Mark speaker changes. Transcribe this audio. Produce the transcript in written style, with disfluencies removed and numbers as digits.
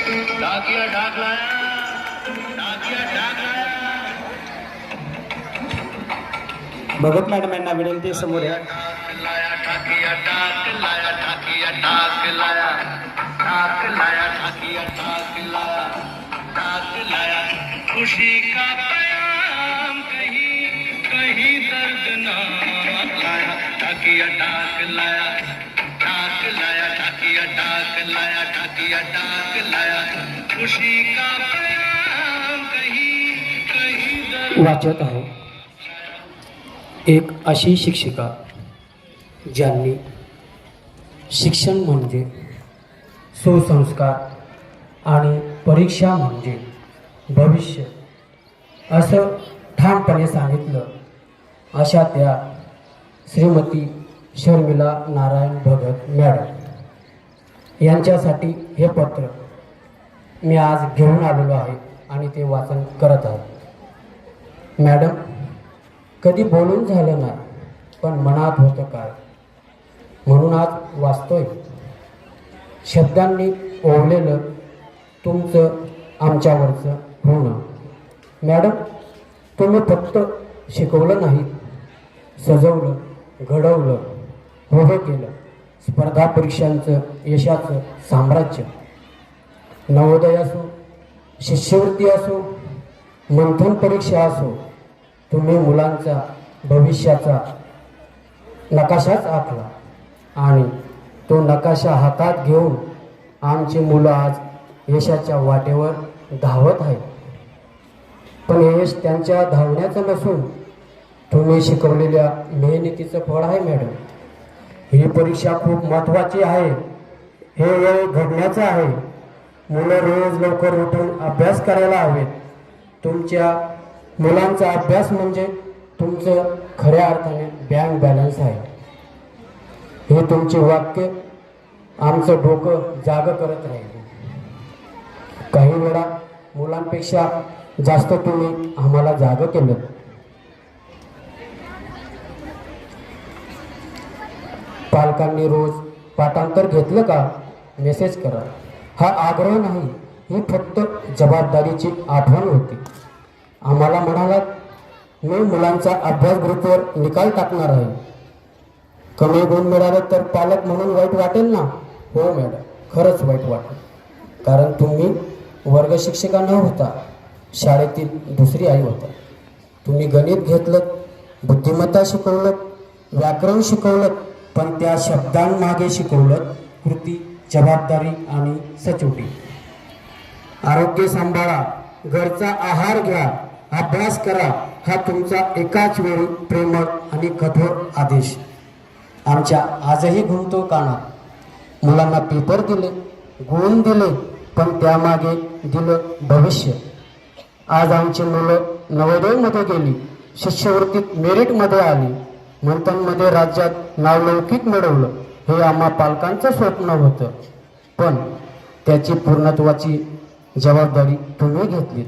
Speaker 1: डाकिया डाक लाया, डाकिया डाक लाया.
Speaker 2: भगत मॅडम यांना विनंती समोर या.
Speaker 1: डाक लाया, डाकिया डाक लाया, डाकिया डाक लाया, डाक लाया, डाकिया डाक लाया, डाक लाया. खुशी का पैगाम कहीं कहीं दर्द ना लाया. डाकिया डाक लाया, डाक लाया, डाकिया डाक लाया, डाकिया डाक लाया. खुशी का पैगाम कहीं कहीं दर्द.
Speaker 2: वाचत आहे एक अशी शिक्षिका ज्यांनी शिक्षण म्हणजे सुसंस्कार आणि परीक्षा म्हणजे भविष्य असं ठामपणे सांगितलं. अशा त्या श्रीमती शर्मिला नारायण भगत मॅडम यांच्यासाठी हे पत्र मी आज घेऊन आलेलो आहे आणि ते वाचन करत आहे. मॅडम, कधी बोलून झालं नाही पण मनात होतं काय म्हणून आज वाचतोय. शब्दांनी ओवलेलं तुमचं आमच्यावरचं होणं. मॅडम, तुम्ही फक्त शिकवलं नाही, सजवलं, घडवलं, उभं केलं. स्पर्धा परीक्षांचं यशाचं साम्राज्य. नवोदय असो, शिष्यवृत्ती असो, मंथन परीक्षा असो, तुम्ही मुलांचा भविष्याचा नकाशाच आखला आणि तो नकाशा हातात घेऊन आमची मुलं आज यशाच्या वाटेवर धावत आहेत. पण यश त्यांच्या धावण्याचं नसून तुम्ही शिकवलेल्या मेहनतीचं फळ आहे. मॅडम, ही परीक्षा खूप महत्त्वाची आहे. हे वेळ घडण्याचं आहे. मुलं रोज लवकर उठून अभ्यास करायला हवेत. तुमच्या मुलांचा अभ्यास म्हणजे तुमचं खऱ्या अर्थाने बँक बॅलन्स आहे. हे तुमचे वाक्य आमचं डोकं जागं करत राहील. काही वेळा मुलांपेक्षा जास्त तुम्ही आम्हाला जागं केलं. पालकांनी रोज पाठांतर घेतलं का मेसेज करा. हा आग्रह नाही, ही फक्त जबाबदारीची आठवण होती. आम्हाला म्हणालात, मी मुलांचा अभ्यास ग्रुपवर निकाल टाकणार आहे. कमी गुण मिळाले तर पालक म्हणून वाईट वाटेल ना? हो मॅडम, खरंच वाईट वाटेल. कारण तुम्ही वर्ग शिक्षिका न होता शाळेतील दुसरी आई होता. तुम्ही गणित घेतलं, बुद्धिमत्ता शिकवलं, व्याकरण शिकवलं, पण त्या शब्दांमागे शिकवलं कृती, जबाबदारी आणि सचोटी. आरोग्य सांभाळा, घरचा आहार घ्या, अभ्यास करा, हा तुमचा एकाच वेळी प्रेमळ आणि कठोर आदेश आमच्या आजही घुमतो कानात. मुलांना पेपर दिले, गुण दिले, पण त्यामागे दिलं भविष्य. आज आमची मुलं नवोदयमध्ये गेली, शिष्यवृत्तीत मेरिटमध्ये आली, मंथनमध्ये राज्यात नावलौकिक मिळवलं. हे आम्हा पालकांचं स्वप्न होतं, पण त्याची पूर्णत्वाची जबाबदारी तुम्ही घेतली.